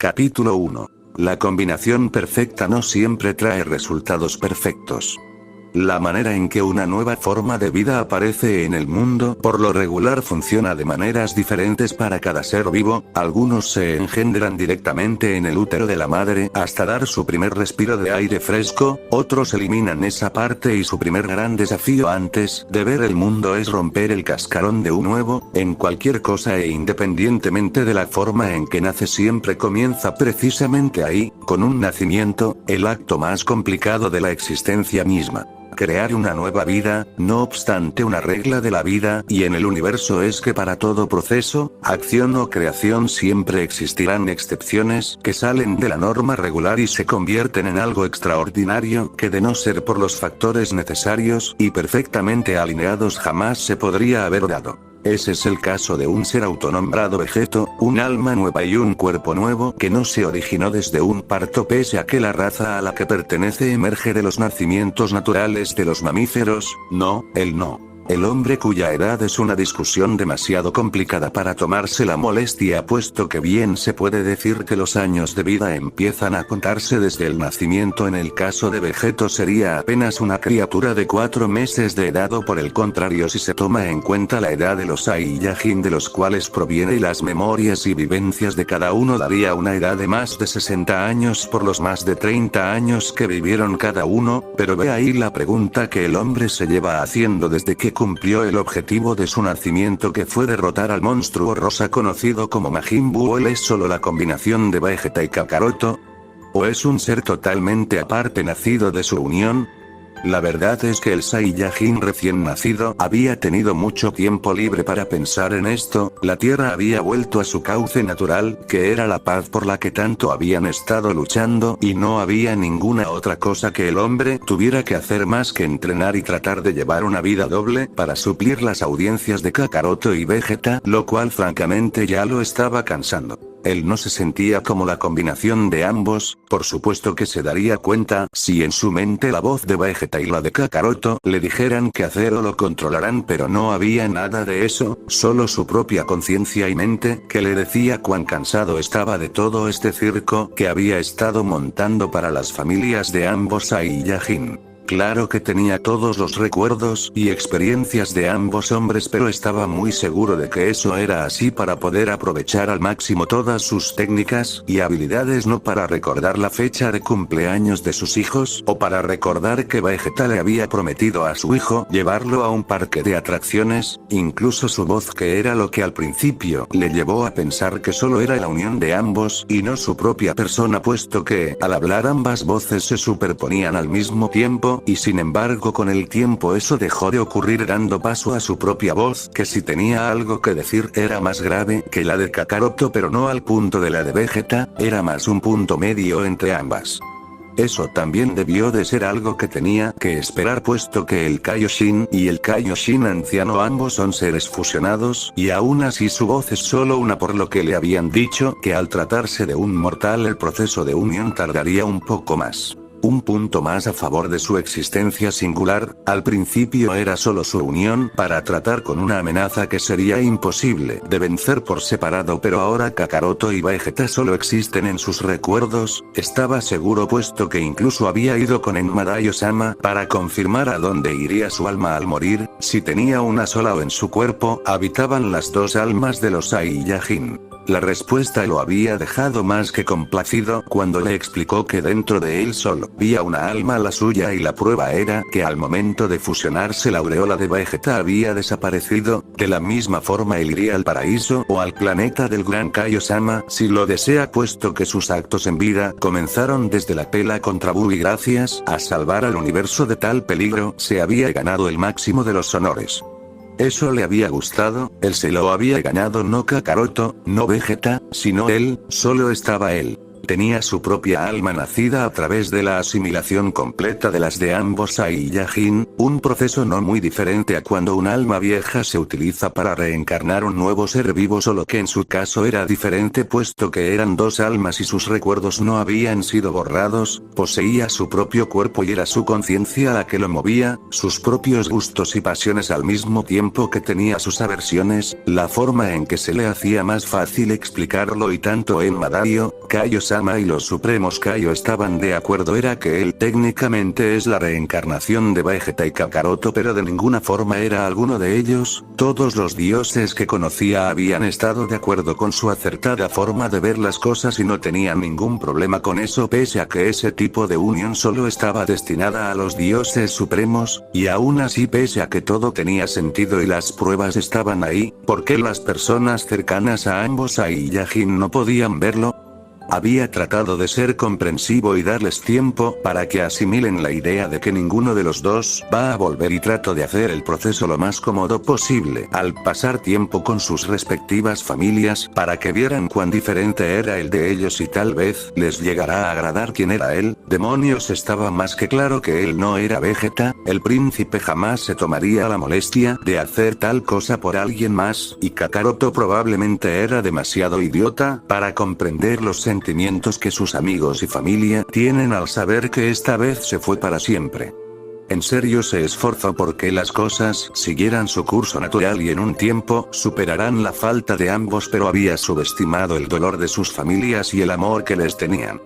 Capítulo 1. La combinación perfecta no siempre trae resultados perfectos. La manera en que una nueva forma de vida aparece en el mundo por lo regular funciona de maneras diferentes para cada ser vivo. Algunos se engendran directamente en el útero de la madre hasta dar su primer respiro de aire fresco, otros eliminan esa parte y su primer gran desafío antes de ver el mundo es romper el cascarón de un huevo. En cualquier cosa e independientemente de la forma en que nace siempre comienza precisamente ahí, con un nacimiento, el acto más complicado de la existencia misma. Crear una nueva vida, no obstante una regla de la vida y en el universo es que para todo proceso, acción o creación siempre existirán excepciones que salen de la norma regular y se convierten en algo extraordinario que de no ser por los factores necesarios y perfectamente alineados jamás se podría haber dado. Ese es el caso de un ser autonombrado Vegeto, un alma nueva y un cuerpo nuevo que no se originó desde un parto pese a que la raza a la que pertenece emerge de los nacimientos naturales de los mamíferos. No, él no. El hombre cuya edad es una discusión demasiado complicada para tomarse la molestia puesto que bien se puede decir que los años de vida empiezan a contarse desde el nacimiento. En el caso de Vegeto sería apenas una criatura de 4 meses de edad o por el contrario si se toma en cuenta la edad de los Saiyajin de los cuales proviene y las memorias y vivencias de cada uno daría una edad de más de 60 años por los más de 30 años que vivieron cada uno, pero ve ahí la pregunta que el hombre se lleva haciendo desde que cumplió el objetivo de su nacimiento que fue derrotar al monstruo rosa conocido como Majin Buu. ¿Él es solo la combinación de Vegeta y Kakaroto? ¿O es un ser totalmente aparte nacido de su unión? La verdad es que el Saiyajin recién nacido había tenido mucho tiempo libre para pensar en esto, la tierra había vuelto a su cauce natural, que era la paz por la que tanto habían estado luchando y no había ninguna otra cosa que el hombre tuviera que hacer más que entrenar y tratar de llevar una vida doble para suplir las audiencias de Kakaroto y Vegeta, lo cual francamente ya lo estaba cansando. Él no se sentía como la combinación de ambos, por supuesto que se daría cuenta si en su mente la voz de Vegeta y la de Kakaroto le dijeran qué hacer o lo controlarán, pero no había nada de eso, solo su propia conciencia y mente que le decía cuán cansado estaba de todo este circo que había estado montando para las familias de ambos Saiyajin. Claro que tenía todos los recuerdos y experiencias de ambos hombres, pero estaba muy seguro de que eso era así para poder aprovechar al máximo todas sus técnicas y habilidades, no para recordar la fecha de cumpleaños de sus hijos o para recordar que Vegeta le había prometido a su hijo llevarlo a un parque de atracciones. Incluso su voz, que era lo que al principio le llevó a pensar que solo era la unión de ambos y no su propia persona, puesto que al hablar ambas voces se superponían al mismo tiempo. Y sin embargo con el tiempo eso dejó de ocurrir, dando paso a su propia voz, que si tenía algo que decir era más grave que la de Kakaroto pero no al punto de la de Vegeta, era más un punto medio entre ambas. Eso también debió de ser algo que tenía que esperar, puesto que el Kaioshin y el Kaioshin anciano ambos son seres fusionados y aún así su voz es solo una, por lo que le habían dicho que al tratarse de un mortal el proceso de unión tardaría un poco más. Un punto más a favor de su existencia singular, al principio era solo su unión para tratar con una amenaza que sería imposible de vencer por separado, pero ahora Kakaroto y Vegeta solo existen en sus recuerdos. Estaba seguro, puesto que incluso había ido con Enmadayo-sama para confirmar a dónde iría su alma al morir, si tenía una sola o en su cuerpo habitaban las dos almas de los Saiyajin. La respuesta lo había dejado más que complacido cuando le explicó que dentro de él solo había una alma, la suya, y la prueba era que al momento de fusionarse la aureola de Vegeta había desaparecido. De la misma forma él iría al paraíso o al planeta del gran Kaiosama si lo desea, puesto que sus actos en vida comenzaron desde la pela contra Buu y gracias a salvar al universo de tal peligro se había ganado el máximo de los honores. Eso le había gustado, él se lo había ganado, no Kakaroto, no Vegeta, sino él, solo estaba él. tenía su propia alma nacida a través de la asimilación completa de las de ambos Ai y Yajin, un proceso no muy diferente a cuando un alma vieja se utiliza para reencarnar un nuevo ser vivo, solo que en su caso era diferente puesto que eran dos almas y sus recuerdos no habían sido borrados, poseía su propio cuerpo y era su conciencia la que lo movía, sus propios gustos y pasiones al mismo tiempo que tenía sus aversiones, la forma en que se le hacía más fácil explicarlo y tanto Enma Dario, Kaio-sama y los supremos Kaio estaban de acuerdo era que él técnicamente es la reencarnación de Vegeta y Kakaroto, pero de ninguna forma era alguno de ellos. Todos los dioses que conocía habían estado de acuerdo con su acertada forma de ver las cosas y no tenían ningún problema con eso, pese a que ese tipo de unión solo estaba destinada a los dioses supremos, y aún así pese a que todo tenía sentido y las pruebas estaban ahí, ¿por qué las personas cercanas a ambos Ai y Yajin no podían verlo? Había tratado de ser comprensivo y darles tiempo para que asimilen la idea de que ninguno de los dos va a volver y trato de hacer el proceso lo más cómodo posible al pasar tiempo con sus respectivas familias para que vieran cuán diferente era el de ellos y tal vez les llegará a agradar quién era él. Demonios, estaba más que claro que él no era Vegeta, el príncipe jamás se tomaría la molestia de hacer tal cosa por alguien más, y Kakaroto probablemente era demasiado idiota para comprender los sentimientos que sus amigos y familia tienen al saber que esta vez se fue para siempre. En serio se esforzó porque las cosas siguieran su curso natural y en un tiempo superarán la falta de ambos, pero había subestimado el dolor de sus familias y el amor que les tenían.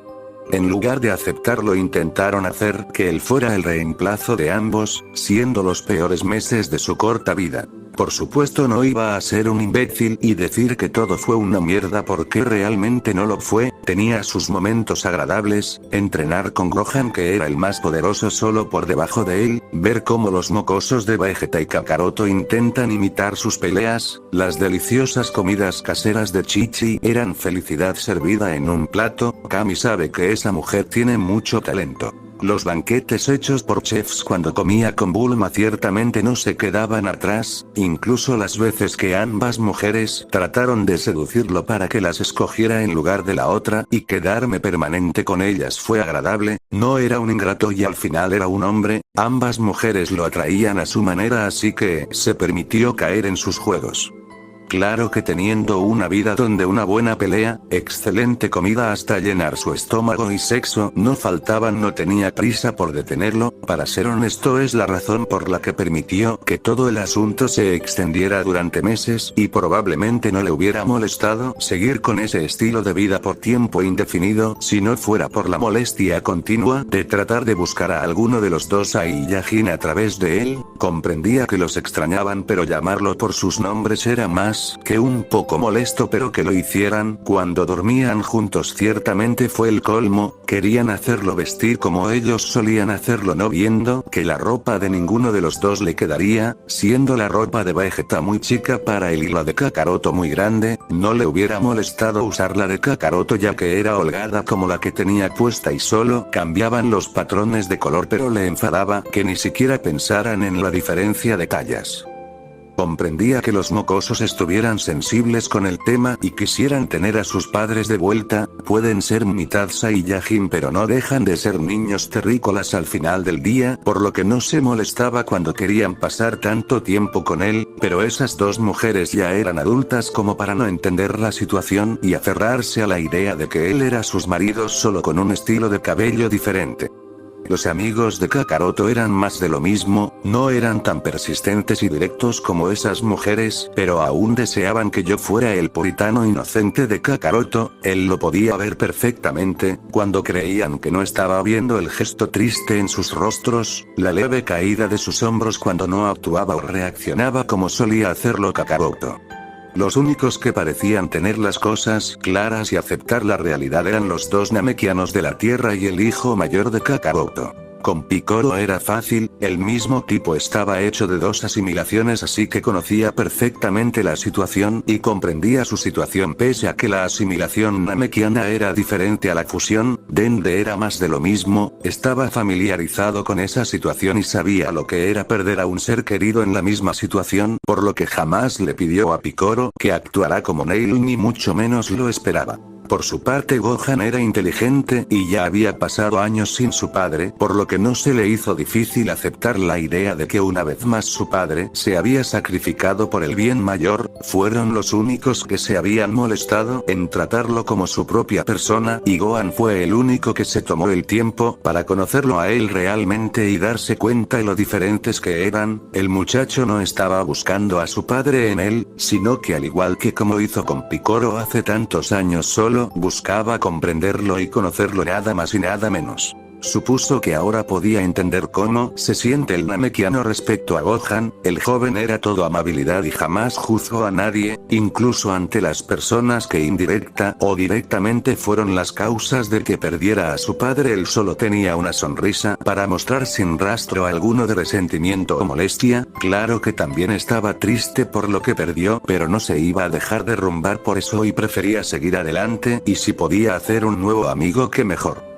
En lugar de aceptarlo intentaron hacer que él fuera el reemplazo de ambos, siendo los peores meses de su corta vida. Por supuesto no iba a ser un imbécil y decir que todo fue una mierda porque realmente no lo fue, tenía sus momentos agradables, entrenar con Gohan que era el más poderoso solo por debajo de él, ver cómo los mocosos de Vegeta y Kakaroto intentan imitar sus peleas, las deliciosas comidas caseras de Chi-Chi eran felicidad servida en un plato, Kami sabe que esa mujer tiene mucho talento. Los banquetes hechos por chefs cuando comía con Bulma ciertamente no se quedaban atrás, incluso las veces que ambas mujeres trataron de seducirlo para que las escogiera en lugar de la otra y quedarme permanente con ellas fue agradable, no era un ingrato y al final era un hombre, ambas mujeres lo atraían a su manera así que se permitió caer en sus juegos. Claro que teniendo una vida donde una buena pelea, excelente comida hasta llenar su estómago y sexo no faltaban, no tenía prisa por detenerlo, para ser honesto es la razón por la que permitió que todo el asunto se extendiera durante meses y probablemente no le hubiera molestado seguir con ese estilo de vida por tiempo indefinido si no fuera por la molestia continua de tratar de buscar a alguno de los dos Ai y Yajin a través de él, comprendía que los extrañaban pero llamarlo por sus nombres era más que un poco molesto, pero que lo hicieran cuando dormían juntos ciertamente fue el colmo, querían hacerlo vestir como ellos solían hacerlo no viendo que la ropa de ninguno de los dos le quedaría, siendo la ropa de Vegeta muy chica para él y la de Kakaroto muy grande, no le hubiera molestado usar la de Kakaroto ya que era holgada como la que tenía puesta y solo cambiaban los patrones de color, pero le enfadaba que ni siquiera pensaran en la diferencia de tallas. Comprendía que los mocosos estuvieran sensibles con el tema y quisieran tener a sus padres de vuelta, pueden ser mitad Sai y Yajin pero no dejan de ser niños terrícolas al final del día, por lo que no se molestaba cuando querían pasar tanto tiempo con él, pero esas dos mujeres ya eran adultas como para no entender la situación y aferrarse a la idea de que él era sus maridos solo con un estilo de cabello diferente. Los amigos de Kakaroto eran más de lo mismo, no eran tan persistentes y directos como esas mujeres, pero aún deseaban que yo fuera el puritano inocente de Kakaroto, él lo podía ver perfectamente, cuando creían que no estaba viendo el gesto triste en sus rostros, la leve caída de sus hombros cuando no actuaba o reaccionaba como solía hacerlo Kakaroto. Los únicos que parecían tener las cosas claras y aceptar la realidad eran los dos Namekianos de la Tierra y el hijo mayor de Kakaroto. Con Piccolo era fácil, el mismo tipo estaba hecho de dos asimilaciones así que conocía perfectamente la situación y comprendía su situación pese a que la asimilación namekiana era diferente a la fusión, Dende era más de lo mismo, estaba familiarizado con esa situación y sabía lo que era perder a un ser querido en la misma situación, por lo que jamás le pidió a Piccolo que actuara como Neil ni mucho menos lo esperaba. Por su parte Gohan era inteligente y ya había pasado años sin su padre, por lo que no se le hizo difícil aceptar la idea de que una vez más su padre se había sacrificado por el bien mayor. Fueron los únicos que se habían molestado en tratarlo como su propia persona, y Gohan fue el único que se tomó el tiempo para conocerlo a él realmente y darse cuenta de lo diferentes que eran. El muchacho no estaba buscando a su padre en él, sino que al igual que como hizo con Piccolo hace tantos años, solo buscaba comprenderlo y conocerlo, nada más y nada menos. Supuso que ahora podía entender cómo se siente el Namekiano respecto a Gohan. El joven era todo amabilidad y jamás juzgó a nadie, incluso ante las personas que indirecta o directamente fueron las causas de que perdiera a su padre. Él solo tenía una sonrisa para mostrar sin rastro alguno de resentimiento o molestia. Claro que también estaba triste por lo que perdió, pero no se iba a dejar derrumbar por eso y prefería seguir adelante, y si podía hacer un nuevo amigo, qué mejor.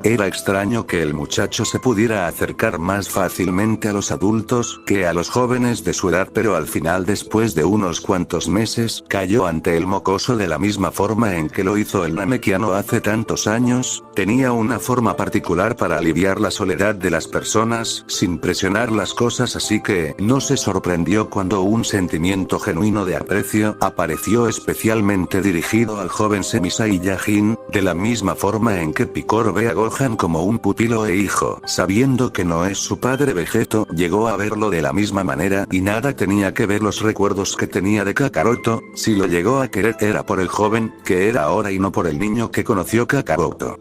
Era extraño que el muchacho se pudiera acercar más fácilmente a los adultos que a los jóvenes de su edad, pero al final, después de unos cuantos meses, cayó ante el mocoso de la misma forma en que lo hizo el Namekiano hace tantos años. Tenía una forma particular para aliviar la soledad de las personas, sin presionar las cosas, así que no se sorprendió cuando un sentimiento genuino de aprecio apareció, especialmente dirigido al joven Semi Saiyajin, de la misma forma en que Piccolo ve a Gohan como un pupilo e hijo. Sabiendo que no es su padre, Vegeto llegó a verlo de la misma manera, y nada tenía que ver los recuerdos que tenía de Kakaroto. Si lo llegó a querer era por el joven que era ahora y no por el niño que conoció Kakaroto.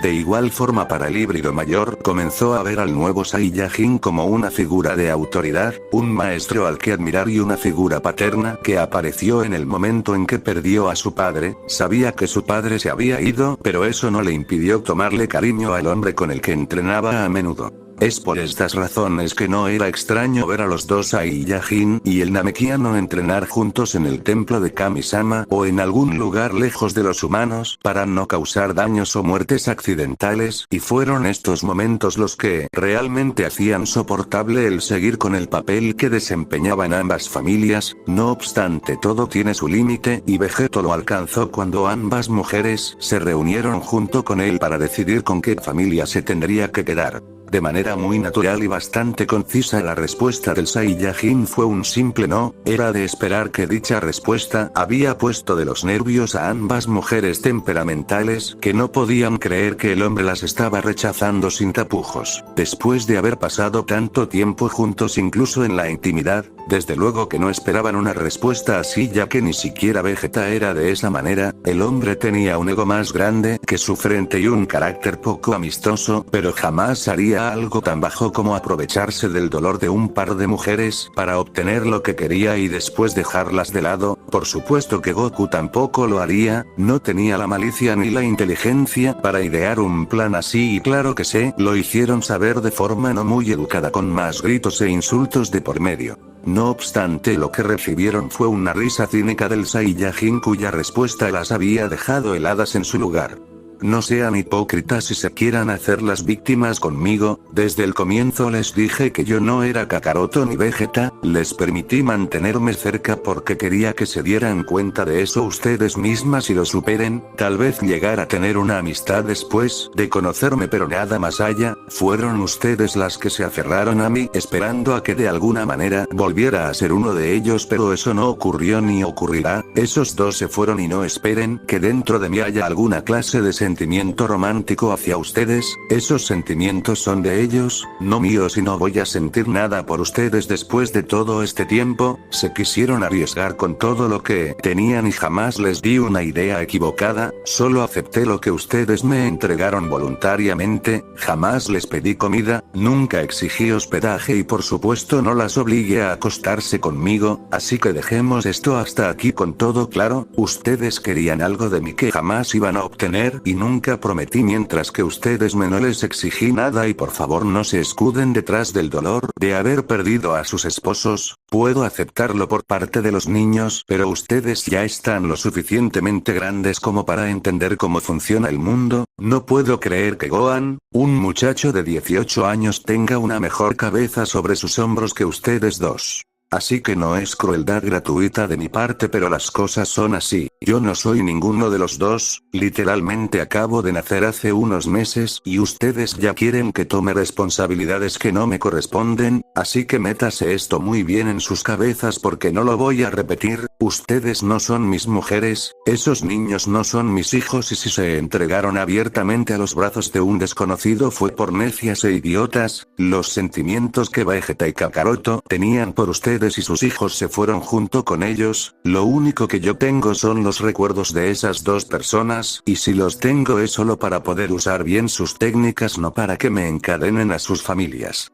De igual forma, para el híbrido mayor, comenzó a ver al nuevo Saiyajin como una figura de autoridad, un maestro al que admirar y una figura paterna que apareció en el momento en que perdió a su padre. Sabía que su padre se había ido, pero eso no le impidió tomarle cariño al hombre con el que entrenaba a menudo. Es por estas razones que no era extraño ver a los dos Saiyajin y el Namekiano entrenar juntos en el templo de Kami-sama o en algún lugar lejos de los humanos para no causar daños o muertes accidentales, y fueron estos momentos los que realmente hacían soportable el seguir con el papel que desempeñaban ambas familias. No obstante, todo tiene su límite, y Vegeto lo alcanzó cuando ambas mujeres se reunieron junto con él para decidir con qué familia se tendría que quedar. De manera muy natural y bastante concisa, la respuesta del Saiyajin fue un simple no. Era de esperar que dicha respuesta había puesto de los nervios a ambas mujeres temperamentales, que no podían creer que el hombre las estaba rechazando sin tapujos. Después de haber pasado tanto tiempo juntos, incluso en la intimidad, desde luego que no esperaban una respuesta así, ya que ni siquiera Vegeta era de esa manera. El hombre tenía un ego más grande que su frente y un carácter poco amistoso, pero jamás haría algo tan bajo como aprovecharse del dolor de un par de mujeres para obtener lo que quería y después dejarlas de lado. Por supuesto que Goku tampoco lo haría, no tenía la malicia ni la inteligencia para idear un plan así, y claro que se lo hicieron saber de forma no muy educada, con más gritos e insultos de por medio. No obstante, lo que recibieron fue una risa cínica del Saiyajin, cuya respuesta las había dejado heladas en su lugar. No sean hipócritas y se quieran hacer las víctimas conmigo. Desde el comienzo les dije que yo no era Kakaroto ni Vegeta. Les permití mantenerme cerca porque quería que se dieran cuenta de eso ustedes mismas y lo superen. Tal vez llegar a tener una amistad después de conocerme, pero nada más allá. Fueron ustedes las que se aferraron a mí, esperando a que de alguna manera volviera a ser uno de ellos, pero eso no ocurrió ni ocurrirá. Esos dos se fueron y no esperen que dentro de mí haya alguna clase de sentimiento romántico hacia ustedes. Esos sentimientos son de ellos, no míos, y no voy a sentir nada por ustedes después de todo este tiempo. Se quisieron arriesgar con todo lo que tenían y jamás les di una idea equivocada, solo acepté lo que ustedes me entregaron voluntariamente. Jamás les pedí comida, nunca exigí hospedaje y por supuesto no las obligué a acostarse conmigo, así que dejemos esto hasta aquí. Con todo claro, ustedes querían algo de mí que jamás iban a obtener y nunca prometí, mientras que ustedes no les exigí nada. Y por favor no se escuden detrás del dolor de haber perdido a sus esposos. Puedo aceptarlo por parte de los niños, pero ustedes ya están lo suficientemente grandes como para entender cómo funciona el mundo. No puedo creer que Gohan, un muchacho de 18 años, tenga una mejor cabeza sobre sus hombros que ustedes dos. Así que no es crueldad gratuita de mi parte, pero las cosas son así. Yo no soy ninguno de los dos, literalmente acabo de nacer hace unos meses y ustedes ya quieren que tome responsabilidades que no me corresponden, así que métase esto muy bien en sus cabezas porque no lo voy a repetir. Ustedes no son mis mujeres, esos niños no son mis hijos y si se entregaron abiertamente a los brazos de un desconocido fue por necias e idiotas. Los sentimientos que Vegeta y Kakaroto tenían por ustedes y sus hijos se fueron junto con ellos. Lo único que yo tengo son los recuerdos de esas dos personas, y si los tengo es solo para poder usar bien sus técnicas, no para que me encadenen a sus familias.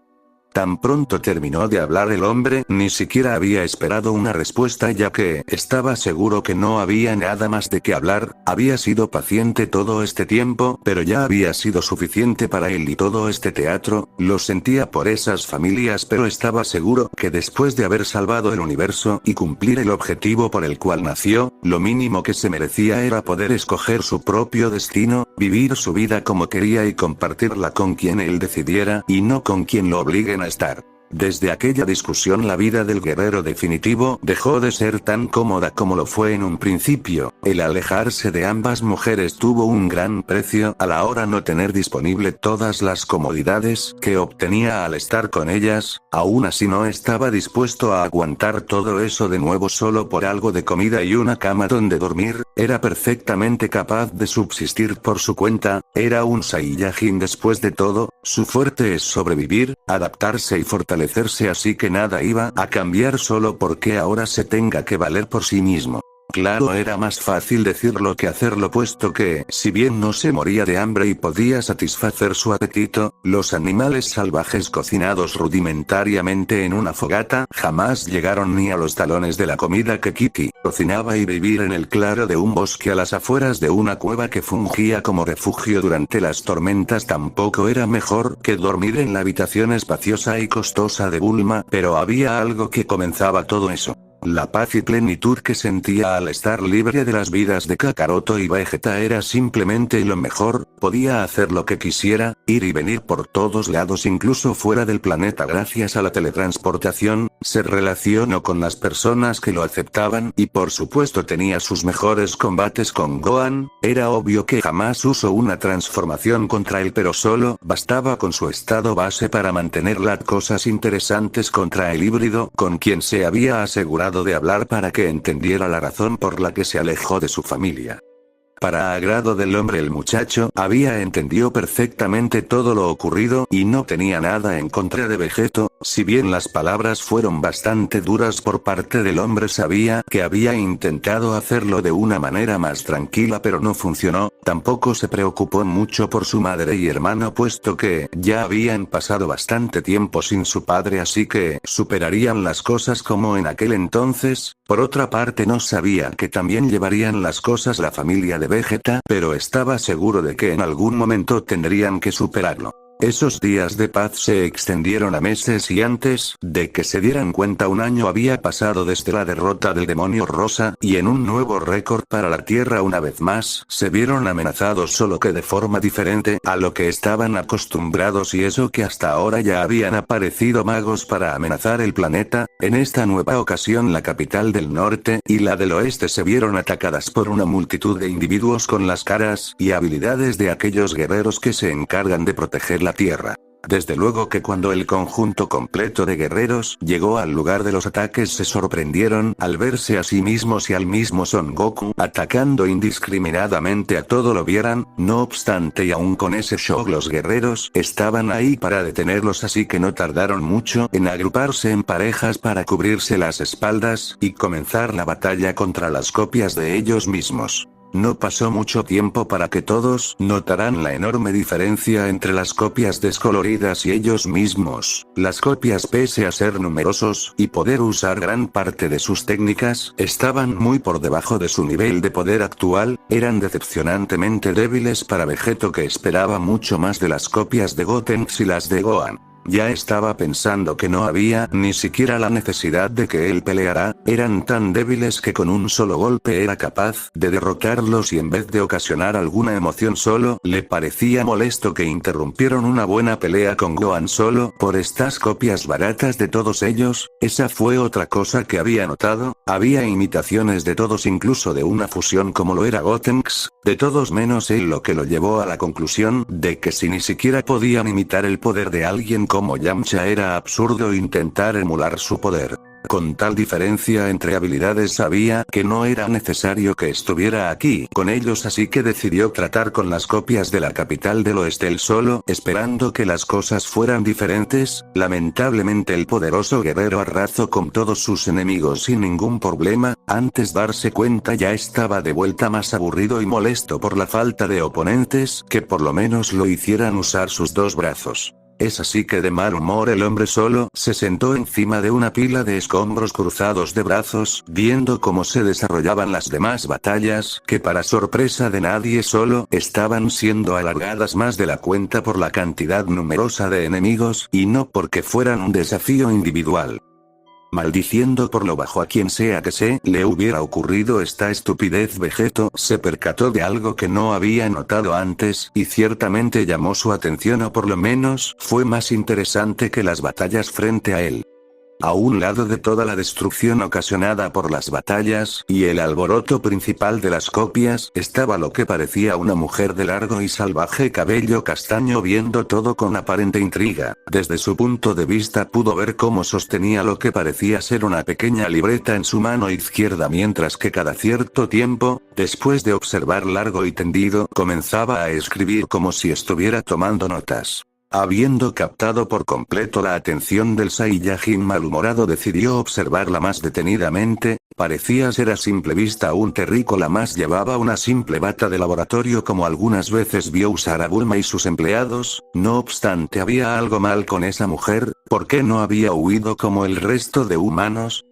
Tan pronto terminó de hablar el hombre, ni siquiera había esperado una respuesta ya que estaba seguro que no había nada más de qué hablar. Había sido paciente todo este tiempo, pero ya había sido suficiente para él y todo este teatro. Lo sentía por esas familias, pero estaba seguro que después de haber salvado el universo y cumplir el objetivo por el cual nació, lo mínimo que se merecía era poder escoger su propio destino, vivir su vida como quería y compartirla con quien él decidiera, y no con quien lo obliguen a estar. Desde aquella discusión la vida del guerrero definitivo dejó de ser tan cómoda como lo fue en un principio. El alejarse de ambas mujeres tuvo un gran precio a la hora no tener disponible todas las comodidades que obtenía al estar con ellas. Aún así no estaba dispuesto a aguantar todo eso de nuevo solo por algo de comida y una cama donde dormir. Era perfectamente capaz de subsistir por su cuenta. Era un Saiyajin después de todo. Su fuerte es sobrevivir, adaptarse y fortalecerse, así que nada iba a cambiar solo porque ahora se tenga que valer por sí mismo. Claro, era más fácil decirlo que hacerlo, puesto que, si bien no se moría de hambre y podía satisfacer su apetito, los animales salvajes cocinados rudimentariamente en una fogata jamás llegaron ni a los talones de la comida que Kiki cocinaba, y vivir en el claro de un bosque a las afueras de una cueva que fungía como refugio durante las tormentas tampoco era mejor que dormir en la habitación espaciosa y costosa de Bulma, pero había algo que comenzaba todo eso. La paz y plenitud que sentía al estar libre de las vidas de Kakaroto y Vegeta era simplemente lo mejor. Podía hacer lo que quisiera, ir y venir por todos lados incluso fuera del planeta gracias a la teletransportación, se relacionó con las personas que lo aceptaban y por supuesto tenía sus mejores combates con Gohan. Era obvio que jamás usó una transformación contra él, pero solo bastaba con su estado base para mantener las cosas interesantes contra el híbrido con quien se había asegurado de hablar para que entendiera la razón por la que se alejó de su familia. Para agrado del hombre, el muchacho había entendido perfectamente todo lo ocurrido y no tenía nada en contra de Vegeto. Si bien las palabras fueron bastante duras por parte del hombre, sabía que había intentado hacerlo de una manera más tranquila pero no funcionó. Tampoco se preocupó mucho por su madre y hermano, puesto que ya habían pasado bastante tiempo sin su padre, así que superarían las cosas como en aquel entonces. Por otra parte, no sabía que también llevarían las cosas la familia de Vegeta, pero estaba seguro de que en algún momento tendrían que superarlo. Esos días de paz se extendieron a meses y antes de que se dieran cuenta un año había pasado desde la derrota del demonio rosa, y en un nuevo récord para la Tierra una vez más se vieron amenazados, solo que de forma diferente a lo que estaban acostumbrados, y eso que hasta ahora ya habían aparecido magos para amenazar el planeta. En esta nueva ocasión la capital del norte y la del oeste se vieron atacadas por una multitud de individuos con las caras y habilidades de aquellos guerreros que se encargan de proteger la Tierra. Desde luego que cuando el conjunto completo de guerreros llegó al lugar de los ataques se sorprendieron al verse a sí mismos y al mismo Son Goku atacando indiscriminadamente a todo lo vieran. No obstante, y aún con ese shock, los guerreros estaban ahí para detenerlos, así que no tardaron mucho en agruparse en parejas para cubrirse las espaldas y comenzar la batalla contra las copias de ellos mismos. No pasó mucho tiempo para que todos notaran la enorme diferencia entre las copias descoloridas y ellos mismos. Las copias, pese a ser numerosos y poder usar gran parte de sus técnicas, estaban muy por debajo de su nivel de poder actual, eran decepcionantemente débiles para Vegeto, que esperaba mucho más de las copias de Gotenks y las de Gohan. ya estaba pensando que no había ni siquiera la necesidad de que él peleara, eran tan débiles que con un solo golpe era capaz de derrotarlos y en vez de ocasionar alguna emoción solo le parecía molesto que interrumpieron una buena pelea con Gohan solo por estas copias baratas de todos ellos. Esa fue otra cosa que había notado, había imitaciones de todos incluso de una fusión como lo era Gotenks, de todos menos él, lo que lo llevó a la conclusión de que si ni siquiera podían imitar el poder de alguien como Yamcha era absurdo intentar emular su poder. Con tal diferencia entre habilidades sabía que no era necesario que estuviera aquí con ellos, así que decidió tratar con las copias de la capital del oeste él solo, esperando que las cosas fueran diferentes. Lamentablemente el poderoso guerrero arrasó con todos sus enemigos sin ningún problema, antes de darse cuenta ya estaba de vuelta más aburrido y molesto por la falta de oponentes que por lo menos lo hicieran usar sus dos brazos. Es así que de mal humor el hombre solo se sentó encima de una pila de escombros cruzados de brazos, viendo cómo se desarrollaban las demás batallas, que para sorpresa de nadie solo estaban siendo alargadas más de la cuenta por la cantidad numerosa de enemigos, y no porque fueran un desafío individual. Maldiciendo por lo bajo a quien sea que se le hubiera ocurrido esta estupidez, Vegeto se percató de algo que no había notado antes, y ciertamente llamó su atención, o por lo menos fue más interesante que las batallas frente a él. A un lado de toda la destrucción ocasionada por las batallas y el alboroto principal de las copias, estaba lo que parecía una mujer de largo y salvaje cabello castaño viendo todo con aparente intriga. Desde su punto de vista pudo ver cómo sostenía lo que parecía ser una pequeña libreta en su mano izquierda, mientras que cada cierto tiempo, después de observar largo y tendido, comenzaba a escribir como si estuviera tomando notas. Habiendo captado por completo la atención del Saiyajin malhumorado, decidió observarla más detenidamente. Parecía ser a simple vista un terrícola más, llevaba una simple bata de laboratorio como algunas veces vio usar a Bulma y sus empleados. No obstante, había algo mal con esa mujer. ¿Por qué no había huido como el resto de humanos?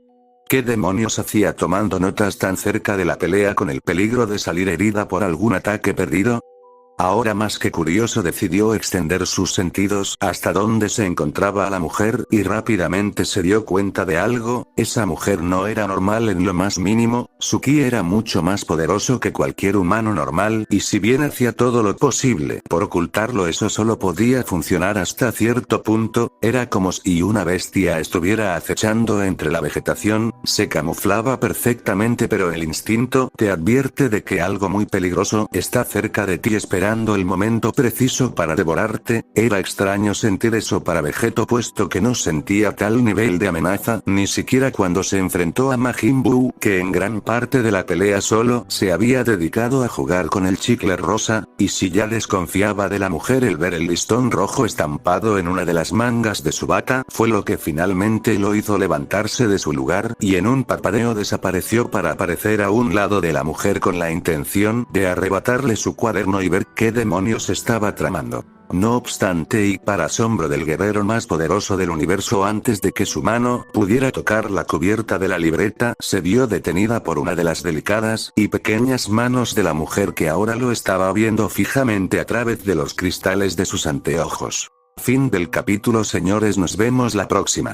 ¿Qué demonios hacía tomando notas tan cerca de la pelea, con el peligro de salir herida por algún ataque perdido? Ahora más que curioso, decidió extender sus sentidos hasta donde se encontraba la mujer, y rápidamente se dio cuenta de algo. Esa mujer no era normal en lo más mínimo, su ki era mucho más poderoso que cualquier humano normal, y si bien hacía todo lo posible por ocultarlo, eso solo podía funcionar hasta cierto punto. Era como si una bestia estuviera acechando entre la vegetación, se camuflaba perfectamente, pero el instinto te advierte de que algo muy peligroso está cerca de ti esperando el momento preciso para devorarte. Era extraño sentir eso para Vegeto, puesto que no sentía tal nivel de amenaza, ni siquiera cuando se enfrentó a Majin Buu, que en gran parte de la pelea solo se había dedicado a jugar con el chicle rosa, y si ya desconfiaba de la mujer, el ver el listón rojo estampado en una de las mangas de su bata fue lo que finalmente lo hizo levantarse de su lugar, y en un parpadeo desapareció para aparecer a un lado de la mujer con la intención de arrebatarle su cuaderno y ver qué demonios estaba tramando. No obstante, y para asombro del guerrero más poderoso del universo, antes de que su mano pudiera tocar la cubierta de la libreta, se vio detenida por una de las delicadas y pequeñas manos de la mujer, que ahora lo estaba viendo fijamente a través de los cristales de sus anteojos. Fin del capítulo, señores, nos vemos la próxima.